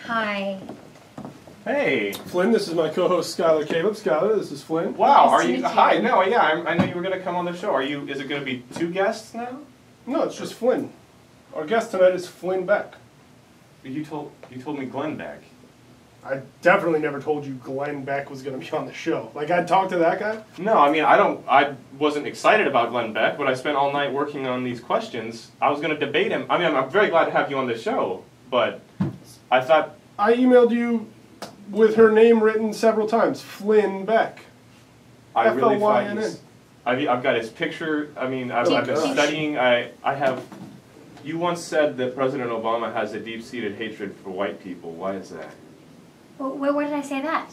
Hi. Hey. Flynn, this is my co-host Skyler Caleb. Skyler, this is Flynn. Wow, Nice are to you? meet you. Hi, no, yeah, I know you were going to come on the show. Are you? Is it going to be 2 guests now? No, it's just Flynn. Our guest tonight is Flynn Beck. You told me Glenn Beck. I definitely never told you Glenn Beck was going to be on the show. Like, I'd talk to that guy? No, I mean, I wasn't excited about Glenn Beck, but I spent all night working on these questions. I was going to debate him. I mean, I'm very glad to have you on the show, but I thought... I emailed you with her name written several times. Flynn Beck. I really thought F-L-Y-N-N. I've got his picture. I mean, I've been gosh. studying. I have... You once said that President Obama has a deep-seated hatred for white people. Why is that? Well, where did I say that?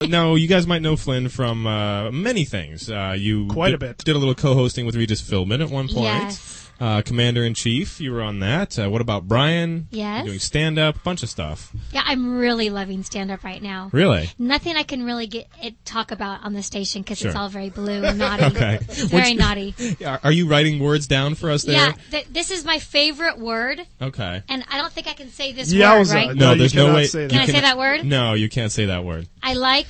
Now, you guys might know Flynn from many things. You Quite a bit. Did a little co-hosting with Regis Philbin at one point. Yes. Commander-in-Chief, you were on that. What about Brian? Yes. You're doing stand-up, bunch of stuff. Yeah, I'm really loving stand-up right now. Really? Nothing I can really talk about on the station because Sure. it's all very blue and naughty. Okay. Very naughty. Are you writing words down for us there? Yeah, this is my favorite word, Okay. and I don't think I can say this Yowza. word, right? No, you there's no cannot way. say that. Can I say that word? No, you can't say that word. I like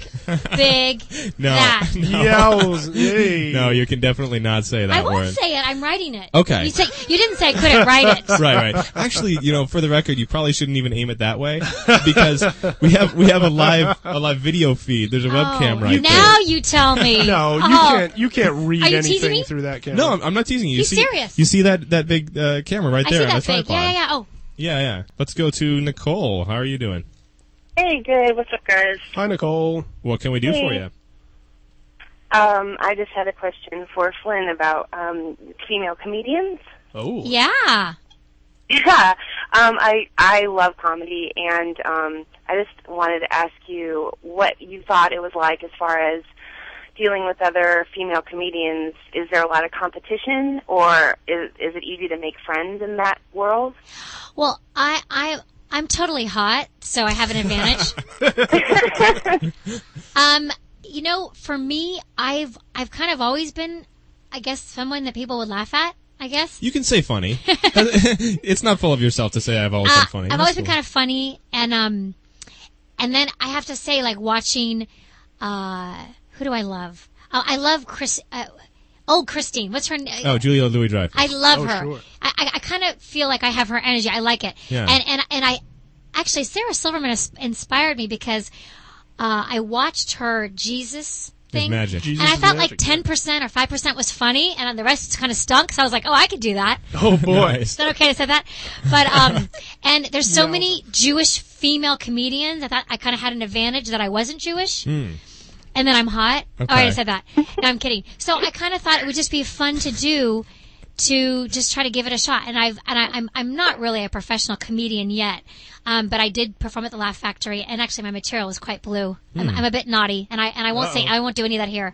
big No. that. Yowza. Yay. No, you can definitely not say that I won't word. say it. I'm writing it. Okay. You didn't say I couldn't write it. Right. Actually, for the record, you probably shouldn't even aim it that way because we have a live video feed. There's a webcam right now there. you tell me. No, Are you can't read you teasing anything me? through that camera. No, I'm not teasing you. He's you see, serious. You see that big camera right I there see on the that big. tripod? Yeah. Oh, Yeah. Let's go to Nicole. How are you doing? Hey, good. What's up, guys? Hi, Nicole. What can we do for you? I just had a question for Flynn about female comedians. Oh. yeah. Yeah, I love comedy, and I just wanted to ask you what you thought it was like as far as dealing with other female comedians. Is there a lot of competition, or is it easy to make friends in that world? Well, I'm totally hot, so I have an advantage. For me, I've kind of always been, I guess, someone that people would laugh at. I guess You can say funny. It's not full of yourself to say I've always been funny. I've always been kind of funny, and then I have to say, like watching, who do I love? Oh, I love Christine. What's her name? Oh, Julia Louis-Dreyfus. I love her. Sure. I kind of feel like I have her energy. I like it. Yeah. And I actually, Sarah Silverman inspired me because I watched her Jesus It's thing. magic. Jesus And I is felt magic. like 10% or 5% was funny, and the rest kind of stunk. So I was like, oh, I could do that. Oh, boy. Nice. Is that okay to say that? But and there's so Yeah. many Jewish female comedians. I thought I kind of had an advantage that I wasn't Jewish. And then I'm hot. Okay. Oh, I said that. No, I'm kidding. So I kind of thought it would just be fun to do, to just try to give it a shot. And I'm not really a professional comedian yet, but I did perform at the Laugh Factory, and actually my material was quite blue. I'm a bit naughty, and I won't say, I won't do any of that here.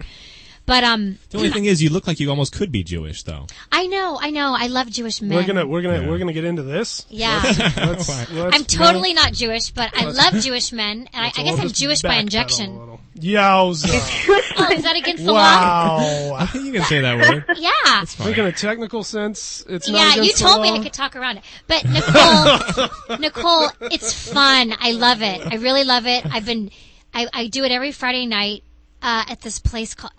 But The only thing is, you look like you almost could be Jewish, though. I know. I love Jewish men. We're gonna get into this. Yeah. Let's I'm totally not Jewish, but I love Jewish men, and I guess I'm Jewish by injection. Yowza. Oh, is that against the law? Wow. I think you can say that word. Yeah. I think in a technical sense, it's not Yeah, against you the told me law. I could talk around it. But Nicole, it's fun. I love it. I really love it. I do it every Friday night at this place called.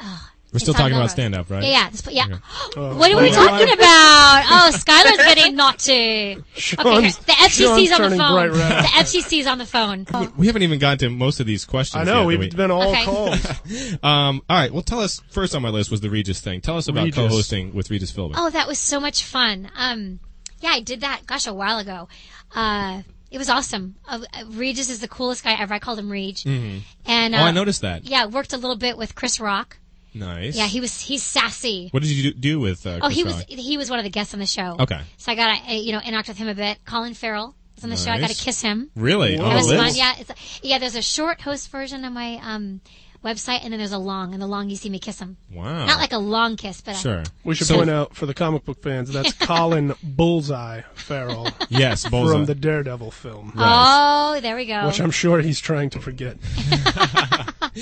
We're still it's on talking about Melrose. stand-up, right? Yeah. Yeah. Oh, What are we talking about? Oh, Skyler's getting naughty. Okay, here. The FCC's on the turning phone. bright red. The FCC's on the phone. We haven't even gotten to most of these questions I know, yet, we've been all Okay. calls. All right, well, tell us, first on my list was the Regis thing. Tell us about Regis. co-hosting with Regis Philbin. Oh, that was so much fun. Yeah, I did that, gosh, a while ago. It was awesome. Regis is the coolest guy ever. I called him Reg. Mhm. And I noticed that. Yeah, worked a little bit with Chris Rock. Nice. Yeah, he's sassy. What did you do with Chris Rock? He was one of the guests on the show. Okay. So I got to interact with him a bit. Colin Farrell was on the show. I got to Nice. kiss him. Really? Whoa. On That the was fun. list? Yeah, there's a short host version on my website, and then there's a long. And the long, you see me kiss him. Wow. Not like a long kiss, but Sure. We should So- point out for the comic book fans that's Colin Bullseye Farrell Yes, Bullseye. from the Daredevil film, Oh, there we go. which I'm sure he's trying to forget.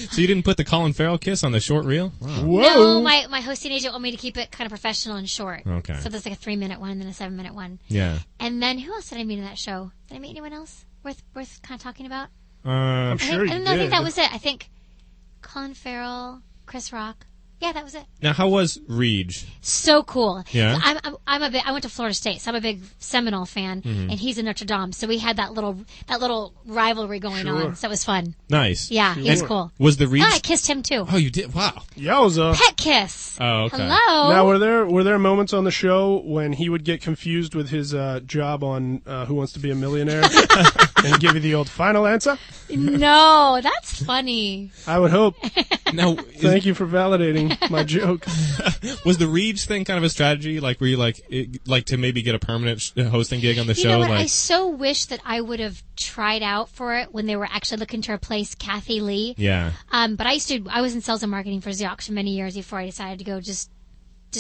So you didn't put the Colin Farrell kiss on the short reel? Wow. Whoa! No, my hosting agent wanted me to keep it kind of professional and short. Okay. So there's like a 3-minute one and then a 7-minute one. Yeah. And then who else did I meet in that show? Did I meet anyone else worth kind of talking about? I'm sure you did. I think that was it. I think Colin Farrell, Chris Rock. Yeah, that was it. Now, how was Reg? So cool. Yeah? I went to Florida State, so I'm a big Seminole fan, and he's in Notre Dame. So we had that little rivalry going on. So it was fun. Nice. Yeah, he was cool. Was the Reg? Oh, I kissed him too. Oh, you did? Wow. Yowza. Pet kiss. Oh, okay. Hello. Now, were there moments on the show when he would get confused with his job on Who Wants to Be a Millionaire and give you the old final answer? No, that's funny. I would hope. Now, Thank you for validating my joke. was the Reg thing kind of a strategy? Like, were you like to maybe get a permanent hosting gig on the show? You know what? Like, I so wish that I would have tried out for it when they were actually looking to replace Kathy Lee. yeah. But I was in sales and marketing for Xerox for many years before I decided to go just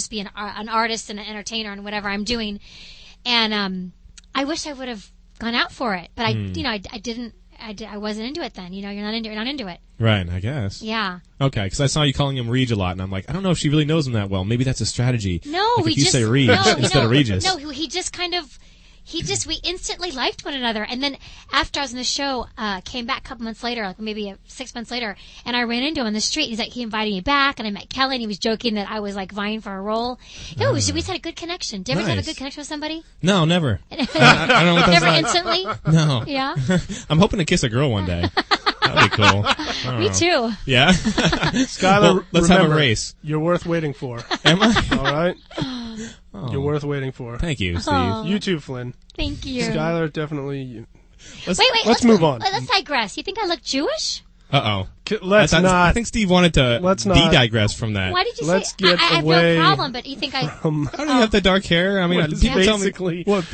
be an artist and an entertainer and whatever I'm doing. And I wish I would have gone out for it, but I didn't. I wasn't into it then. You're not into it. Right, I guess. Yeah. Okay, because I saw you calling him Reg a lot, and I'm like, I don't know if she really knows him that well. Maybe that's a strategy. No, like we if you just say Reg instead of Regis. No, he just kind of. We instantly liked one another. And then after I was in the show, came back a couple months later, like maybe 6 months later, and I ran into him on the street. He's like, he invited me back, and I met Kelly, and he was joking that I was like vying for a role. No, we just had a good connection. Did you ever have a good connection with somebody? No, never. I don't know what that's Never like. instantly? No. Yeah? I'm hoping to kiss a girl one day. That'd be cool. I don't Me know. too. Yeah? Skyler, Well, let's have a remember, race. You're worth waiting for. Am I? All right? Oh. You're worth waiting for. Thank you, Steve. Oh. You too, Flynn. Thank you. Skyler, definitely. Let's, Wait, let's move on. Let's digress. You think I look Jewish? Uh-oh. Let's I not. think Steve wanted to Let's not. de-digress from that. Why did you Let's say? get I have away no problem, but you think I? I don't even have the dark hair. I mean, What is people tell me basically what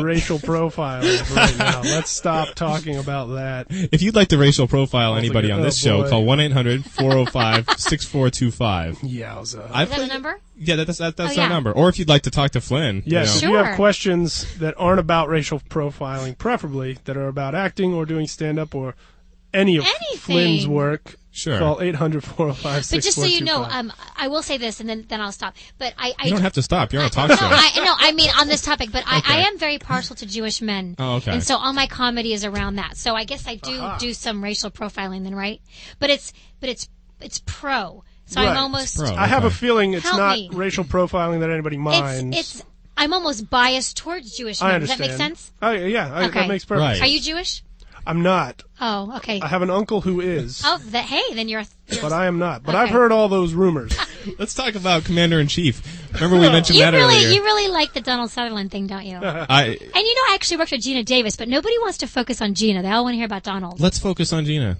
racial profiling right now. Let's stop talking about that. if you'd like to racial profile anybody on oh, this show, boy. call 1-800-405-6425. Yowza. I Is that a think- number? Yeah, that's yeah. our number. Or if you'd like to talk to Flynn. Yes, you know. if you have Sure. questions that aren't about racial profiling, preferably that are about acting or doing stand-up or any of Anything. Flynn's work, Sure. call 800-405-6425. But just so you know, I will say this, and then I'll stop. But I You don't have to stop. You're on a talk no, show. I mean on this topic, but Okay. I am very partial to Jewish men. Oh, okay. And so all my comedy is around that. So I guess I do some racial profiling then, right? But it's pro. So Right. I'm almost It's pro. I have a Okay. feeling it's Help not me. racial profiling that anybody minds. it's I'm almost biased towards Jewish men. I Does understand. that make sense? Oh, yeah, Okay. that makes perfect Right. sense. Are you Jewish? I'm not. Oh, okay. I have an uncle who is, Oh, hey, then you're but I am not. But Okay. I've heard all those rumors. Let's talk about Commander-in-Chief. Remember we mentioned that earlier. you really like the Donald Sutherland thing, don't you? And I I actually worked with Gina Davis, but nobody wants to focus on Gina. They all want to hear about Donald. Let's focus on Gina.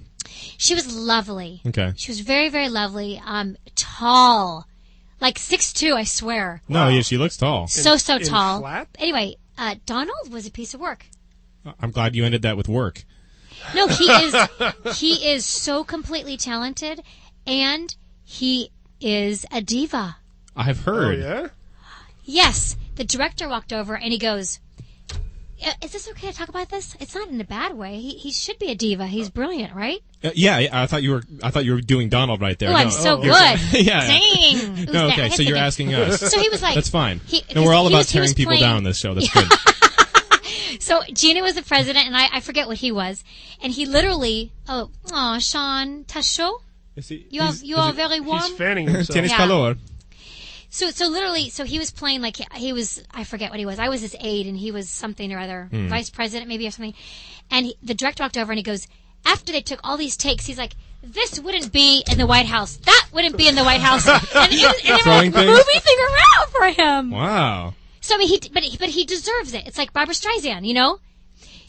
She was lovely. Okay. She was very, very lovely. Tall. Like 6'2", I swear. No, yeah, she looks tall. So in tall. flat? Anyway, Donald was a piece of work. I'm glad you ended that with work. No, he is so completely talented, and he is a diva. I've Oh, heard. yeah? Yes, the director walked over and he goes, "Is this okay to talk about this? It's not in a bad way. He should be a diva. He's brilliant, right?" Yeah, I thought you were doing Donald right there. Oh, No. I'm so you're- good. yeah. Dang. It was No, bad. I okay, had so you're to- asking us. So he was like, That's fine. He- No, we're all he about was- he tearing was people playing- down on this show. That's Yeah. good. So Gina was the president, and I forget what he was, and he literally, Sean Tasho, you are very warm. He's fanning himself. Tienes Yeah. calor. So literally, he was playing like he was, I forget what he was. I was his aide, and he was something or other, vice president maybe or something. And the director walked over and he goes, after they took all these takes, he's like, "This wouldn't be in the White House. That wouldn't be in the White House." And they were Throwing like things? moving thing around for him. Wow. So I mean, but he deserves it. It's like Barbara Streisand, you know.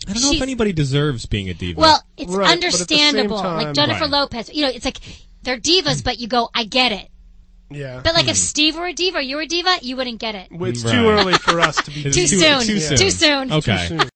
I don't know if She's- anybody deserves being a diva. Well, it's Right, but at the same understandable. time- Like Jennifer Right. Lopez, you know, it's like they're divas, but you go, I get it. Yeah. But like if Steve were a diva, or you were a diva, you wouldn't get it. It's Right. too early for us to be It's Too soon. Too soon. Too soon. Okay. Too soon.